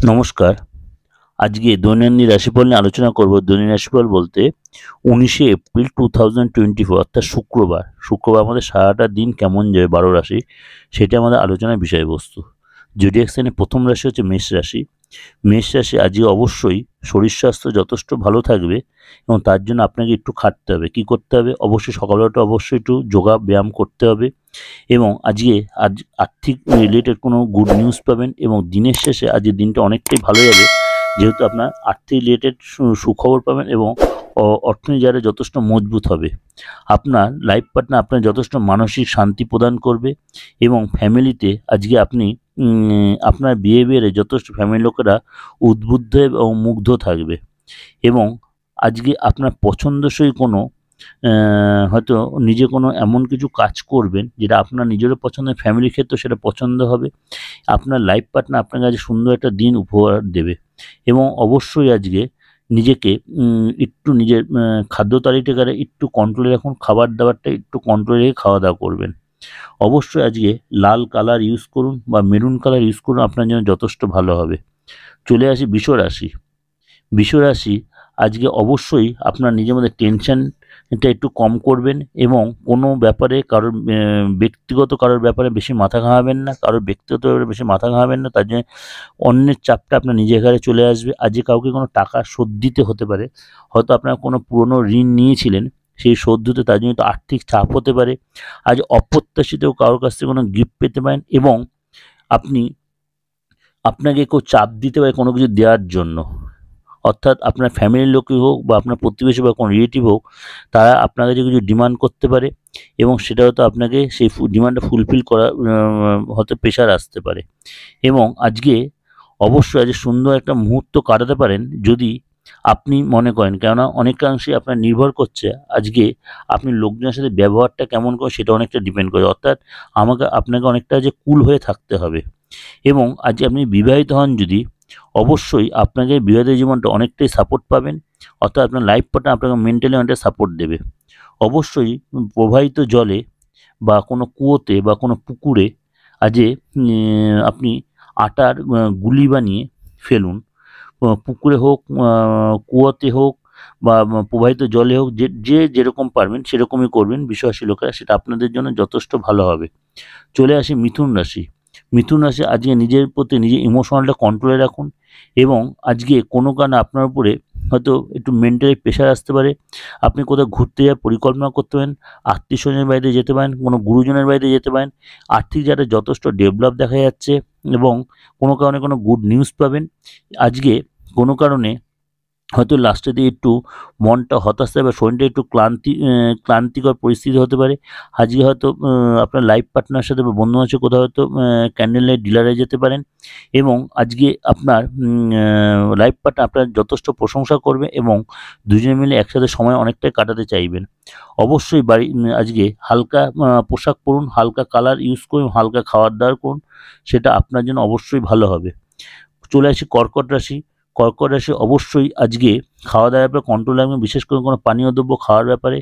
নমস্কার। আজকে দৈনন্দিন রাশিফল নিয়ে আলোচনা করব। দৈনিক রাশিফল বলতে 19শে এপ্রিল 2024 অর্থাৎ শুক্রবার আমাদের সারাটা দিন কেমন যাবে 12 রাশি, সেটা আমাদের আলোচনার বিষয়বস্তু। জোডিয়াক সাইনের প্রথম রাশি হচ্ছে মেষ রাশি। মেষ রাশি আজকে অবশ্যই শরীর স্বাস্থ্য যথেষ্ট ভালো থাকবে এবং তার জন্য আপনাকে একটু খাটতে হবে। কি করতে হবে? অবশ্যই সকালবেলাটা অবশ্যই একটু যোগা ব্যায়াম করতে হবে এবং আজ আর্থিক রিলেটেড কোনো গুড নিউজ পাবেন এবং দিনের শেষে আজকের দিনটা অনেকটাই ভালো যাবে, যেহেতু আপনার আর্থিক রিলেটেড সুখবর পাবেন এবং অর্থনীতি যারা যথেষ্ট মজবুত হবে। আপনার লাইফ পার্টনার আপনার যথেষ্ট মানসিক শান্তি প্রদান করবে এবং ফ্যামিলিতে আজকে আপনি আপনার বিহেভিয়ারে যথেষ্ট ফ্যামিলির লোকেরা উদ্বুদ্ধ এবং মুগ্ধ থাকবে এবং আজকে আপনার পছন্দসই কোনো হয়তো নিজে কোনো এমন কিছু কাজ করবেন যেটা আপনার নিজেরও পছন্দ, ফ্যামিলির ক্ষেত্রেও সেটা পছন্দ হবে। আপনার লাইফ পার্টনার আপনার কাছে সুন্দর একটা দিন উপহার দেবে এবং অবশ্যই আজকে নিজেকে একটু নিজের খাদ্য তালিকাটা একটু কন্ট্রোলে রাখুন। খাবার দাবারটা একটু কন্ট্রোলে রেখে খাওয়া দাওয়া করবেন। অবশ্যই আজকে লাল কালার ইউজ করুন বা মেরুন কালার ইউজ করুন, আপনার জন্য যথেষ্ট ভালো হবে। চলে আসি বৃষ রাশি। বৃষ রাশি আজকে অবশ্যই আপনার নিজের মধ্যে টেনশনটা একটু কম করবেন এবং কোনো ব্যাপারে ব্যক্তিগত কারোর ব্যাপারে বেশি মাথা ঘামাবেন না, কারোর ব্যক্তিগত ব্যাপারে বেশি মাথা ঘামাবেন না। তার জন্য অন্যের চাপটা আপনার নিজের ঘাড়ে চলে আসবে। আজকে কাউকে কোনো টাকা শোধ দিতে হতে পারে, হয়তো আপনার কোনো পুরনো ঋণ নিয়েছিলেন, সেই শোধ দিতে তার জন্য তো আর্থিক চাপ হতে পারে। আজ অপ্রত্যাশিত কারোর কাছ থেকে কোনো গিফট পেতে পারেন এবং আপনাকে কেউ চাপ দিতে পারে কোনো কিছু দেওয়ার জন্য, অর্থাৎ আপনার ফ্যামিলির লোকই হোক বা আপনার প্রতিবেশী বা কোনো রিলেটিভ হোক, তারা আপনার কাছে কিছু ডিমান্ড করতে পারে এবং সেটা হয়তো আপনাকে সেই ডিমান্ডটা ফুলফিল করা হয়তো প্রেশার আসতে পারে। এবং আজকে অবশ্যই আজ সুন্দর একটা মুহূর্ত কাটাতে পারেন যদি আপনি মনে করেন, কেননা অনেকাংশে আপনার নির্ভর করছে আজকে আপনি লোকজনের সাথে ব্যবহারটা কেমন করেন, সেটা অনেকটা ডিপেন্ড করে। অর্থাৎ আপনাকে অনেকটা যে কুল হয়ে থাকতে হবে এবং আজকে আপনি বিবাহিত হন যদি, অবশ্যই আপনাকে বিবাহিত জীবনটা অনেকটাই সাপোর্ট পাবেন, অর্থাৎ আপনার লাইফ পার্টনার আপনাকে মেন্টালি অনেকটা সাপোর্ট দেবে। অবশ্যই প্রবাহিত জলে বা কোনো কুয়োতে বা কোনো পুকুরে আজকে আপনি আটার গুলি বানিয়ে ফেলুন। পুকুরে হোক, কুয়োতে হোক বা প্রবাহিত জলে হোক, যে যেরকম পারবেন সেরকমই করবেন বিশ্বাসী লোকেরা, সেটা আপনাদের জন্য যথেষ্ট ভালো হবে। চলে আসি মিথুন রাশি। মিথুন রাশি আজকে নিজের প্রতি নিজের ইমোশনালটা কন্ট্রোলে রাখুন এবং আজকে কোনো কারণে আপনার উপরে হয়তো একটু মেন্টালি প্রেশার আসতে পারে। আপনি কোথাও ঘুরতে যাওয়ার পরিকল্পনা করতে পারেন, আত্মীয় স্বজনের বাড়িতে যেতে পারেন, কোনো গুরুজনের বাড়িতে যেতে পারেন। আর্থিক যারা যথেষ্ট ডেভেলপ দেখা যাচ্ছে এবং কোনো কারণে কোনো গুড নিউজ পাবেন। আজকে কোনো কারণে হয়তো লাস্টের দিকে একটু মনটা হতাশা বা শরীরটা একটু ক্লান্তিকর পরিস্থিতি হতে পারে। আজকে হয়তো আপনার লাইফ পার্টনারের সাথে বা বন্ধু-বান্ধবের কোথাও হয়তো ক্যান্ডেল লাইট ডিলারে যেতে পারেন এবং আজকে আপনার লাইফ পার্টনার আপনার যথেষ্ট প্রশংসা করবে এবং দুজনে মিলে একসাথে সময় অনেকটাই কাটাতে চাইবেন। অবশ্যই আজকে হালকা পোশাক পরুন, হালকা কালার ইউজ করুন, হালকা খাবার-দাবার করুন, সেটা আপনার জন্য অবশ্যই ভালো হবে। চলে আসি কর্কট রাশি। কর্কট রাশি অবশ্যই আজকে খাওয়া দাওয়ার ব্যাপারে কন্ট্রোল রাখবেন, বিশেষ করে কোনো পানীয় দ্রব্য খাওয়ার ব্যাপারে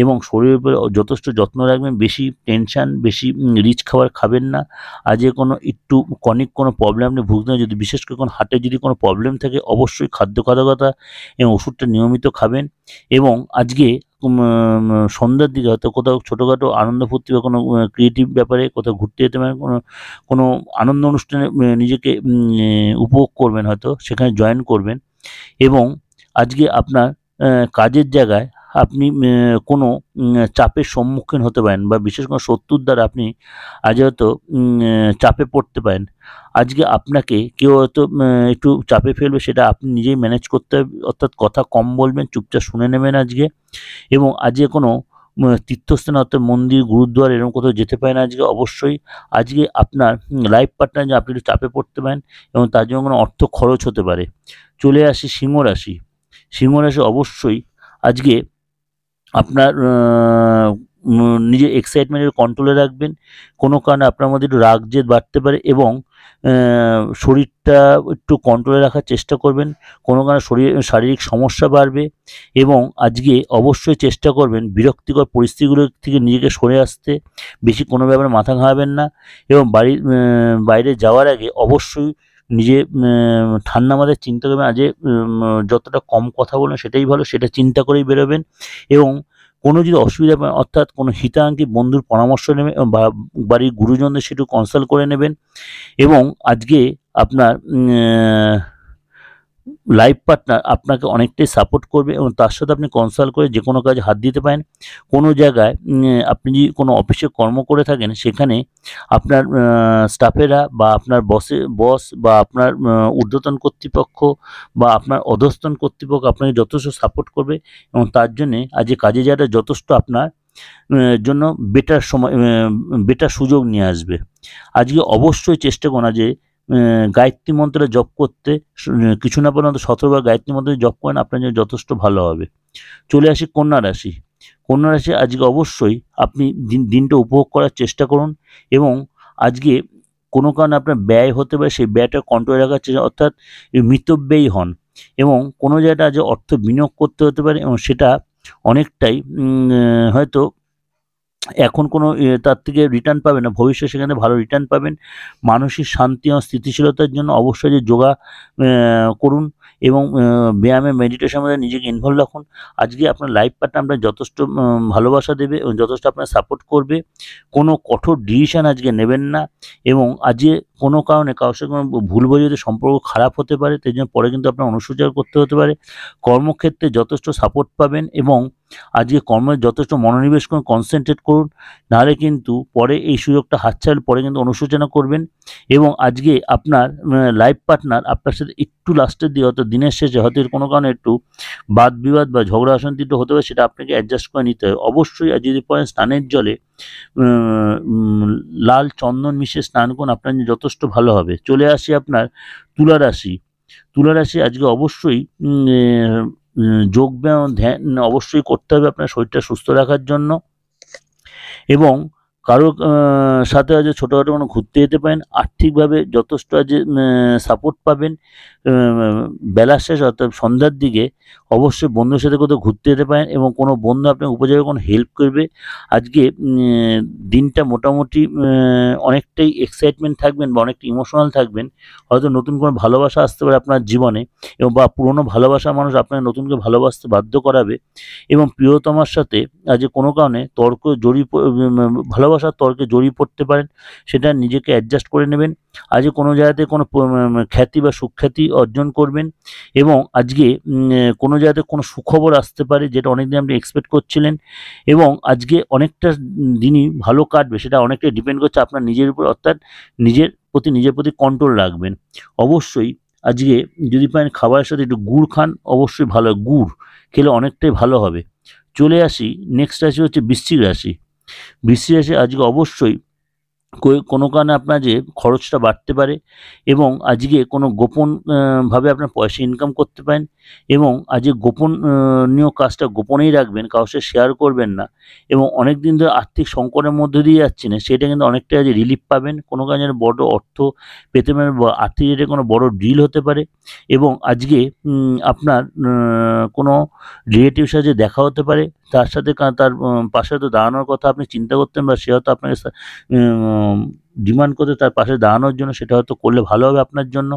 এবং শরীরের উপরে যথেষ্ট যত্ন রাখবেন। বেশি টেনশন, বেশি রিচ খাবার খাবেন না। আজকে একটু কোনো প্রবলেম আপনি ভুগতে হয়, যদি বিশেষ করে কোনো হার্টের যদি কোনো প্রবলেম থাকে, অবশ্যই খাদ্যতা এবং ওষুধটা নিয়মিত খাবেন এবং আজকে সন্ধ্যার দিকে হয়তো কোথাও ছোটোখাটো আনন্দ ফুর্তি বা কোনো ক্রিয়েটিভ ব্যাপারে কোথাও ঘুরতে যেতে পারেন, কোনো আনন্দ অনুষ্ঠানে নিজেকে উপভোগ করবেন, হয়তো সেখানে জয়েন করবেন এবং আজকে আপনার কাজের জায়গায় আপনি কোনো চাপের সম্মুখীন হতে পারেন বা বিশেষ কোনো শত্রুর দ্বারা আপনি আজ হয়তো চাপে পড়তে পারেন। আজকে আপনাকে কেউ হয়তো একটু চাপে ফেলবে, সেটা আপনি নিজেই ম্যানেজ করতে হবে, অর্থাৎ কথা কম বলবেন, চুপচাপ শুনে নেবেন আজকে। এবং আজকে কোনো তীর্থস্থান অর্থাৎ মন্দির, গুরুদ্বার এরকম কোথাও যেতে পারেন আজকে। অবশ্যই আজকে আপনার লাইফ পার্টনার যে আপনি একটু চাপে পড়তে পারেন এবং তার জন্য কোনো অর্থ খরচ হতে পারে। চলে আসি সিংহ রাশি। সিংহ রাশি অবশ্যই আজকে আপনার নিজের এক্সাইটমেন্টের কন্ট্রোলে রাখবেন। কোনো কারণে আপনার মধ্যে একটু রাগ জেদ বাড়তে পারে এবং শরীরটা একটু কন্ট্রোলে রাখার চেষ্টা করবেন। কোনো কারণে শারীরিক সমস্যা বাড়বে এবং আজকে অবশ্যই চেষ্টা করবেন বিরক্তিকর পরিস্থিতিগুলো থেকে নিজেকে সরে আসতে। বেশি কোনো ব্যাপারে মাথা ঘামাবেন না এবং বাইরে যাওয়ার আগে অবশ্যই নিজে ঠান্ডা মাথায় চিন্তা করবেন, আজকে যতটা কম কথা বলবেন সেটাই ভালো, সেটা চিন্তা করেই বেরোবেন। এবং কোনো যদি অসুবিধা পান, অর্থাৎ কোনো হিতাকাঙ্ক্ষী বন্ধুর পরামর্শ নেবেন বা বাড়ির গুরুজনদের সেটু কনসাল্ট করে নেবেন। এবং আজকে আপনার লাইফ পার্টনার আপনাকে অনেকটাই সাপোর্ট করবে এবং তার সাথে আপনি কনসাল্ট করে যে কোনো কাজে হাত দিতে পারেন। কোনো জায়গায় আপনি যদি কোনো অফিসে কর্ম করে থাকেন, সেখানে আপনার স্টাফেরা বা আপনার বস বা আপনার ঊর্ধ্বতন কর্তৃপক্ষ বা আপনার অধস্তন কর্তৃপক্ষ আপনাকে যথেষ্ট সাপোর্ট করবে এবং তার জন্যে আজকে কাজে যাওয়াটা যথেষ্ট আপনার জন্য বেটার সুযোগ নিয়ে আসবে। আজকে অবশ্যই চেষ্টা করুন যে গায়ত্রী মন্ত্রে জপ করতে, কিছু না পারেন 17 বার গায়ত্রী মন্ত্রে জপ করেন, আপনার জন্য যথেষ্ট ভালো হবে। চলে আসি কন্যা রাশি। কন্যা রাশি আজকে অবশ্যই আপনি দিনটা উপভোগ করার চেষ্টা করুন এবং আজকে কোনো কারণে আপনার ব্যয় হতে পারে, সেই ব্যয়টা কন্ট্রোলে রাখার চেষ্টা, অর্থাৎ মিতব্যয়ী হন এবং কোনো জায়গাটা আজ অর্থ বিনিয়োগ করতে হতে পারে এবং সেটা অনেকটাই হয়তো এখন কোনো তার থেকে রিটার্ন পাবেন না, ভবিষ্যতে সেখানে ভালো রিটার্ন পাবেন। মানসিক শান্তি ও স্থিতিশীলতার জন্য অবশ্যই যে যোগা করুন এবং ব্যায়ামে মেডিটেশনের মধ্যে নিজেকে ইনভলভ রাখুন। আজকে আপনার লাইফ পার্টনার আপনার যথেষ্ট ভালোবাসা দেবে এবং যথেষ্ট আপনার সাপোর্ট করবে। কোনো কঠোর ডিসিশন আজকে নেবেন না এবং আজকে কোনো কারণে কারোর সাথে কোনো ভুল বোঝাতে সম্পর্ক খারাপ হতে পারে, তাই জন্য পরে কিন্তু আপনার অনুশোচনা করতে হতে পারে। কর্মক্ষেত্রে যথেষ্ট সাপোর্ট পাবেন এবং আজকে কর্মে যথেষ্ট মনোনিবেশ করুন, কনসেন্ট্রেট করুন, নাহলে কিন্তু পরে এই সুযোগটা হাতছাড়া পরে কিন্তু অনুশোচনা করবেন। এবং আজকে আপনার লাইফ পার্টনার আপনার সাথে একটু লাস্টের দিকে, হয়তো দিনের শেষে হয়তো কোনো কারণে একটু বাদ বিবাদ বা ঝগড়া অশান্তি একটু হতে পারে, সেটা আপনাকে অ্যাডজাস্ট করে নিতে হবে। অবশ্যই আজ যদি পরে স্নানের জলে লাল চন্দন মিশিয়ে স্নান করুন, আপনার জন্য যথেষ্ট ভালো হবে। চলে আসি আপনার তুলা রাশি। তুলা রাশি আজকে অবশ্যই যোগব্যায়াম ধ্যান অবশ্যই করতে হবে আপনার শরীরটা সুস্থ রাখার জন্য এবং কারো সাথে আজ ছোটোখাটো কোনো ঘুরতে যেতে পারেন। আর্থিকভাবে যথেষ্ট আজ সাপোর্ট পাবেন। বেলার শেষ অর্থাৎ সন্ধ্যার দিকে অবশ্যই বন্ধুর সাথে কোথাও ঘুরতে যেতে পারেন এবং কোনো বন্ধু আপনার উপযোগে কোনো হেল্প করবে। আজকে দিনটা মোটামুটি অনেকটাই এক্সাইটমেন্ট থাকবেন বা অনেকটা ইমোশনাল থাকবেন। হয়তো নতুন কোনো ভালোবাসা আসতে পারে আপনার জীবনে এবং বা পুরনো ভালোবাসার মানুষ আপনাকে নতুন করে ভালোবাসতে বাধ্য করাবে এবং প্রিয়তমার সাথে আজ কোনো কারণে ভালোবাসার তর্কে জড়িয়ে পড়তে পারেন, সেটা নিজেকে অ্যাডজাস্ট করে নেবেন। আজ কোনো জায়গাতে কোনো খ্যাতি বা সুখ্যাতি অর্জন করবেন এবং আজকে কোনো জায়গাতে কোনো সুখবর আসতে পারে যেটা অনেকদিন আপনি এক্সপেক্ট করছিলেন এবং আজকে অনেকটা দিনই ভালো কাটবে, সেটা অনেকটাই ডিপেন্ড করছে আপনার নিজের উপর, অর্থাৎ নিজের প্রতি কন্ট্রোল রাখবেন। অবশ্যই আজকে যদি পারেন খাবারের সাথে একটু গুড় খান, অবশ্যই ভালো, গুড় খেলে অনেকটাই ভালো হবে। চলে আসি নেক্সট রাশি হচ্ছে বৃশ্চিক রাশি। বৃশ্চিক রাশি আজকে অবশ্যই কোনো কারণে আপনার যে খরচটা বাড়তে পারে এবং আজকে কোনো গোপন ভাবে আপনার পয়সা ইনকাম করতে পারেন এবং আজকে গোপনীয় কাজটা গোপনেই রাখবেন, কারোর সাথে শেয়ার করবেন না এবং অনেক দিন ধরে আর্থিক সংকটের মধ্যে দিয়ে যাচ্ছেন, সেটা কিন্তু অনেকটা আজ রিলিফ পাবেন। কোনো কাজের বড় অর্থ পেতে পারেন বা আর্থিক যেটা কোনো বড় ডিল হতে পারে এবং আজকে আপনার কোনো রিলেটিভের সাথে দেখা হতে পারে, তার সাথে তার পাশে হয়তো দাঁড়ানোর কথা আপনি চিন্তা করতেন বা সে হয়তো আপনাকে ডিমান্ড করতে তার পাশে দাঁড়ানোর জন্য, সেটা হয়তো করলে ভালো হবে আপনার জন্য।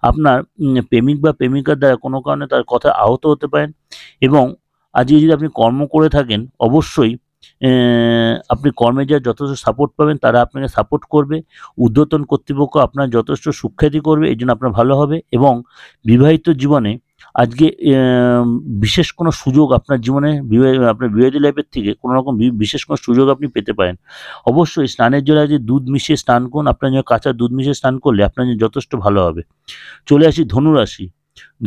আপনার প্রেমিক বা প্রেমিকার দ্বারা কোনো কারণে তার কথা আহত হতে পারেন এবং আজকে যদি আপনি কর্ম করে থাকেন, অবশ্যই আপনি কর্মে যা যথেষ্ট সাপোর্ট পাবেন, তারা আপনাকে সাপোর্ট করবে। ঊর্ধ্বতন কর্তৃপক্ষ আপনার যথেষ্ট সুখ্যাতি করবে, এই জন্য আপনার ভালো হবে এবং বিবাহিত জীবনে আজকে বিশেষ কোনো সুযোগ আপনার জীবনে আপনার বিবাহিত লাইফের থেকে কোনো রকম বিশেষ কোনো সুযোগ আপনি পেতে পারেন। অবশ্যই স্নানের জলে আজকে দুধ মিশিয়ে স্নান করুন, আপনার জন্য কাঁচা দুধ মিশিয়ে স্নান করলে আপনার জন্য যথেষ্ট ভালো হবে। চলে আসি ধনুরাশি।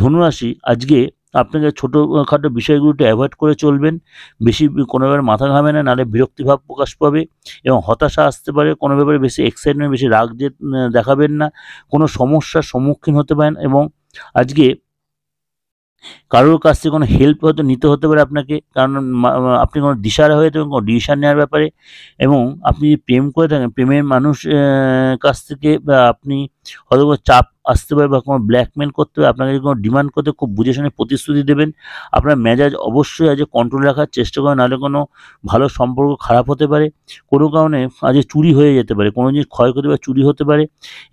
ধনুরাশি আজকে আপনাকে ছোটোখাটো বিষয়গুলোতে অ্যাভয়েড করে চলবেন, বেশি কোনো ব্যাপারে মাথা ঘামে না, নাহলে বিরক্তিভাব প্রকাশ পাবে এবং হতাশা আসতে পারে। কোনো ব্যাপারে বেশি এক্সাইটমেন্ট, বেশি রাগ যে দেখাবেন না, কোনো সমস্যার সম্মুখীন হতে পারেন এবং আজকে কারোর কাছ থেকে কোনো হেল্প হয়তো নিতে হতে পারে আপনাকে, কারণ আপনি কোনো দিশাহারা হয়ে থাকেন কোনো ডিসিশন নেওয়ার ব্যাপারে এবং আপনি যদি প্রেম করে থাকেন, প্রেমের মানুষ কাছ থেকে বা আপনি হয়তো কোনো চাপ আসতে পারে বা কোনো ব্ল্যাকমেল করতে পারে, আপনাকে কোনো ডিমান্ড করতে খুব বুঝে শুনে প্রতিশ্রুতি দেবেন। আপনার মেজাজ অবশ্যই আজ কন্ট্রোল রাখার চেষ্টা করেন, নাহলে কোনো ভালো সম্পর্ক খারাপ হতে পারে। কোনো কারণে আজ চুরি হয়ে যেতে পারে, কোনো জিনিস ক্ষয়ক্ষতি বা চুরি হতে পারে।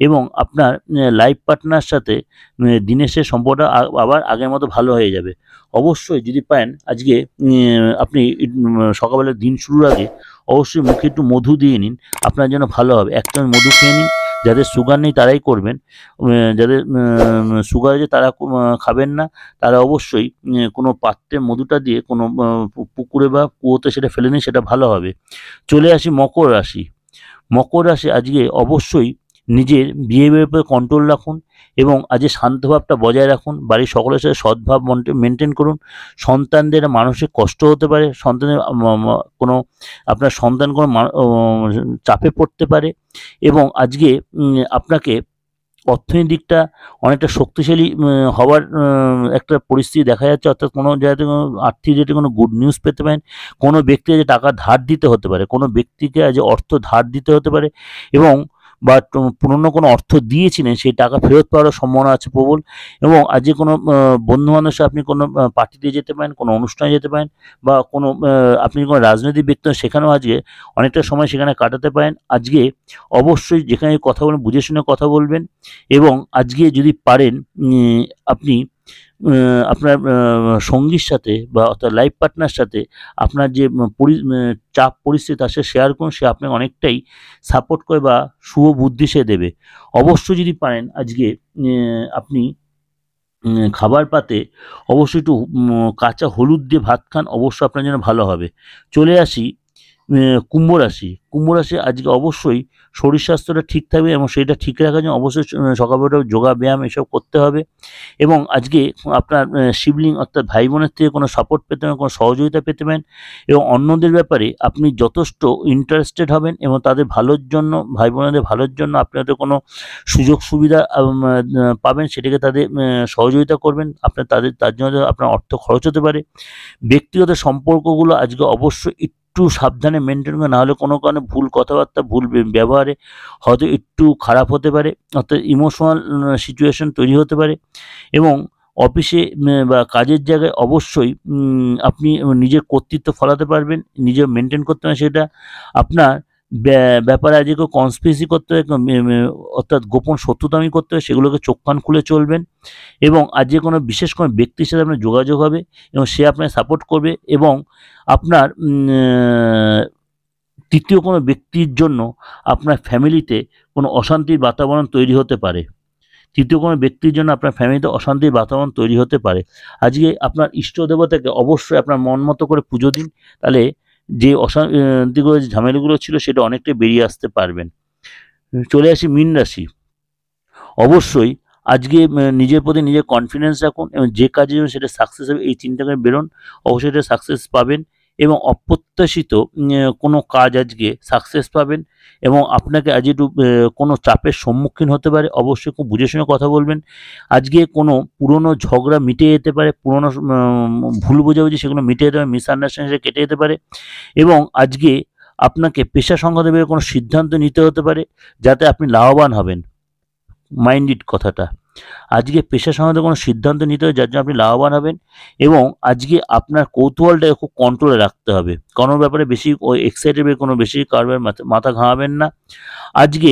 এবং আপনার লাইফ পার্টনার সাথে দিনের শেষে সম্পর্কটা আবার আগের মতো ভালো হয়ে যাবে। অবশ্যই যদি পারেন আজকে আপনি সকালবেলা দিন শুরুর আগে অবশ্যই মুখে একটু মধু দিয়ে নিন, আপনার জন্য ভালো হবে। 1 চামচ মধু খেয়ে নিন। যাদের সুগার নেই তারাই করবেন, যাদের সুগার আছে তারা খাবেন না। তারা অবশ্যই কোনো পাত্রে মধুটা দিয়ে কোনো পুকুরে বা কুয়োতে সেটা ফেলে নিন, সেটা ভালো হবে। চলে আসি মকর রাশি। মকর রাশি আজকে অবশ্যই নিজের বিহেভিয়ারের উপরে কন্ট্রোল রাখুন এবং আজকে শান্তভাবটা বজায় রাখুন। বাড়ির সকলের সাথে সদ্ভাব মেনটেন করুন। সন্তানদের মানসিক কষ্ট হতে পারে, সন্তানের কোনো আপনার সন্তান কোনো চাপে পড়তে পারে এবং আজকে আপনাকে অর্থনৈতিক দিকটা অনেকটা শক্তিশালী হওয়ার একটা পরিস্থিতি দেখা যাচ্ছে। অর্থাৎ কোনো জায়গাতে কোনো আর্থিক রিলেটেড কোনো গুড নিউজ পেতে পারেন। কোনো ব্যক্তিকে যে টাকা ধার দিতে হতে পারে, কোনো ব্যক্তিকে আজ অর্থ ধার দিতে হতে পারে এবং বা পুরনো কোনো অর্থ দিয়েছিলেন সেই টাকা ফেরত পাওয়ারও সম্ভাবনা আছে প্রবল। এবং আজকে কোনো বন্ধুবান্ধবের সাথে আপনি কোনো পার্টিতে যেতে পারেন, কোনো অনুষ্ঠানে যেতে পারেন বা কোনো আপনি কোনো রাজনৈতিক ব্যক্তি সেখানেও আজকে অনেকটা সময় সেখানে কাটাতে পারেন। আজকে অবশ্যই যেখানে কথা বলবেন বুঝে শুনে কথা বলবেন এবং আজকে যদি পারেন আপনি আপনার সঙ্গীর সাথে বা অর্থাৎ লাইফ পার্টনার সাথে আপনার যে চাপ পরিস্থিতি তার সাথে শেয়ার করুন, সে আপনাকে অনেকটাই সাপোর্ট করে বা শুভ বুদ্ধি সে দেবে। অবশ্যই যদি পারেন আজকে আপনি খাবার পাতে অবশ্যই একটু কাঁচা হলুদ দিয়ে ভাত খান, অবশ্যই আপনার জন্য ভালো হবে। চলে আসি কুম্ভ রাশি। কুম্ভ রাশি আজকে অবশ্যই শরীর স্বাস্থ্যটা ঠিক থাকবে এবং সেইটা ঠিক রাখার জন্য অবশ্যই সকালবেলা যোগা ব্যায়াম এসব করতে হবে। এবং আজকে আপনার শিবলিং অর্থাৎ ভাই বোনের থেকে কোনো সাপোর্ট পেতে পারেন, কোনো সহযোগিতা পেতে পারেন এবং অন্যদের ব্যাপারে আপনি যথেষ্ট ইন্টারেস্টেড হবেন এবং তাদের ভালোর জন্য, ভাই বোনেদের ভালোর জন্য আপনি হয়তো কোনো সুযোগ সুবিধা পাবেন, সেটাকে তাদের সহযোগিতা করবেন। আপনার তার জন্য আপনার অর্থ খরচ হতে পারে। ব্যক্তিগত সম্পর্কগুলো আজকে অবশ্যই একটু সাবধানে মেনটেন করে, নাহলে কোনো কারণে ভুল কথাবার্তা, ভুল ব্যবহারে হয়তো একটু খারাপ হতে পারে, অর্থাৎ ইমোশনাল সিচুয়েশন তৈরি হতে পারে। এবং অফিসে বা কাজের জায়গায় অবশ্যই আপনি নিজের কর্তৃত্ব ফলাতে পারবেন, নিজে মেনটেন করতে পারেন। সেটা আপনার ব্যাপারে আজকে কেউ কনস্পিরেসি করতে হয়, অর্থাৎ গোপন শত্রুতামি করতে হয়, সেগুলোকে চোখ কান খুলে চলবেন। এবং আজকে কোনো বিশেষ কোনো ব্যক্তির সাথে আপনার যোগাযোগ হবে এবং সে আপনাকে সাপোর্ট করবে এবং আপনার তৃতীয় কোনো ব্যক্তির জন্য আপনার ফ্যামিলিতে কোনো অশান্তির বাতাবরণ তৈরি হতে পারে। তৃতীয় কোনো ব্যক্তির জন্য আপনার ফ্যামিলিতে অশান্তির বাতাবরণ তৈরি হতে পারে। আজকে আপনার ইষ্ট দেবতাকে অবশ্যই আপনার মন মতো করে পুজো দিন, তাহলে যে অশান্তিগুলো, যে ঝামেলাগুলো ছিল সেটা অনেকটাই বেরিয়ে আসতে পারবেন। চলে আসি মীন রাশি। অবশ্যই আজকে নিজের প্রতি নিজের কনফিডেন্স রাখুন এবং যে কাজে যাবেন সেটা সাকসেস হবে, এই চিন্তা করে বেরোন, অবশ্যই এটা সাকসেস পাবেন। এবং অপ্রত্যাশিত কোনো কাজ আজকে সাকসেস পাবেন এবং আপনাকে আজ একটু কোনো চাপের সম্মুখীন হতে পারে, অবশ্যই খুব বুঝে শুনে কথা বলবেন। আজকে কোনো পুরনো ঝগড়া মিটে যেতে পারে, পুরনো ভুল বোঝাবুঝি সেগুলো মিটে যেতে পারে, মিসআন্ডারস্ট্যান্ডিং কেটে যেতে পারে। এবং আজকে আপনাকে পেশা সংক্রান্ত কোনো সিদ্ধান্ত নিতে হতে পারে যাতে আপনি লাভবান হবেন। মাইন্ড ইট কথাটা। আজকে পেশা সংক্রান্ত কোনো সিদ্ধান্ত নিতে হবে যার জন্য আপনি লাভবান হবেন এবং আজকে আপনার কৌতূহলটাকে খুব কন্ট্রোলে রাখতে হবে। কোনো ব্যাপারে বেশি এক্সাইটেড হয়ে কোনো বেশি কারবার মাথা ঘামাবেন না। আজকে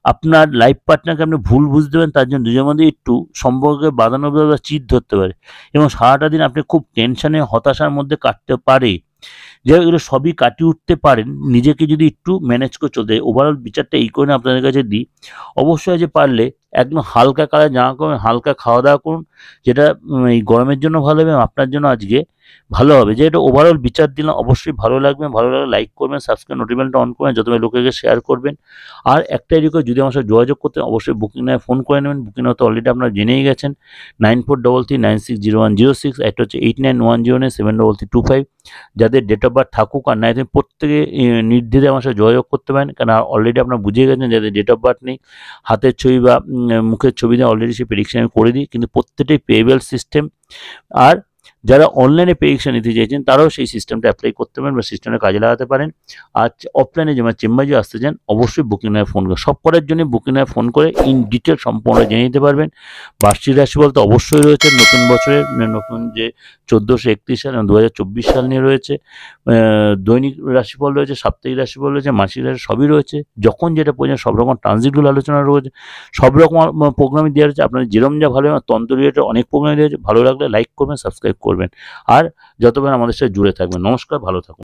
আপনার লাইফ পার্টনারকে আপনি ভুল বুঝতে পারেন, তার জন্য দুজনের মধ্যে একটু সম্পর্কে বাদানুবাদ বা চিট ধরতে পারে এবং সারাটা দিন আপনি খুব টেনশনে, হতাশার মধ্যে কাটতে পারে। যাই হোক, এগুলো সবই কাটিয়ে উঠতে পারেন নিজেকে যদি একটু ম্যানেজ করে চলতে। ওভারঅল বিচারটা এই করে আপনাদের কাছে দিই, অবশ্যই যে পারলে একদম হালকা কালার জামা কাপড়, হালকা খাওয়া দাওয়া করুন, যেটা এই গরমের জন্য ভালো হবে এবং আপনার জন্য আজকে ভালো হবে। যে এটা ওভারঅল বিচার দিলাম, অবশ্যই ভালো লাগবে। ভালো লাগলে লাইক করবেন, সাবস্ক্রাইব, নোটিফিকেশনটা অন করবেন, যত লোকেকে শেয়ার করবেন। আর একটাই রিকোয়েস্ট, যদি আমার সাথে যোগাযোগ করতে অবশ্যই বুকিং নেয় ফোন করে নেবেন। বুকিং হয়তো অলরেডি আপনারা জেনেই গেছেন। 9433960106, একটা হচ্ছে 8910973325। যাদের ডেট অফ বার্থ থাকুক আর নাই, তুমি প্রত্যেকে নির্দ্বিধায় আমার সাথে যোগাযোগ করতে পারেন, কারণ অলরেডি আপনারা বুঝে গেছেন যাদের ডেট অফ বার্থ নেই, হাতের ছবি বা মুখের ছবি দিয়ে অলরেডি সেই প্রেডিকশন আমি করে দিই, কিন্তু প্রত্যেকটাই পেয়েবল সিস্টেম। আর যারা অনলাইনে প্রেডিকশন নিতে চাইছেন তারাও সেই সিস্টেমটা অ্যাপ্লাই করতে পারেন বা সিস্টেমটা কাজে লাগাতে পারেন। আর অফলাইনে যেমন চেম্বারে যদি আসতে চান অবশ্যই বুকিং নামে ফোন করে, সব করার জন্য বুকিং নামে ফোন করে ইন ডিটেল সম্পূর্ণ জেনে নিতে পারবেন। বার্ষিক রাশিফল তো অবশ্যই রয়েছে, নতুন বছরের নতুন যে 1431 সাল এবং 2024 সাল নিয়ে রয়েছে, দৈনিক রাশিফল রয়েছে, সাপ্তাহিক রাশিফল রয়েছে, মাসিক রাশি সবই রয়েছে। যখন যেটা প্রয়োজন সব রকম ট্রানজিটগুলো আলোচনা রয়েছে, সব রকম প্রোগ্রামই দেওয়া রয়েছে। আপনার যেরকম যা ভালো তন্ত্র রিলেটেড অনেক প্রোগ্রামই দেওয়া রয়েছে। ভালো লাগলে লাইক করবেন, সাবস্ক্রাইব করবেন আর যতবার আমাদের সাথে জুড়ে থাকবেন। নমস্কার, ভালো থাকুন।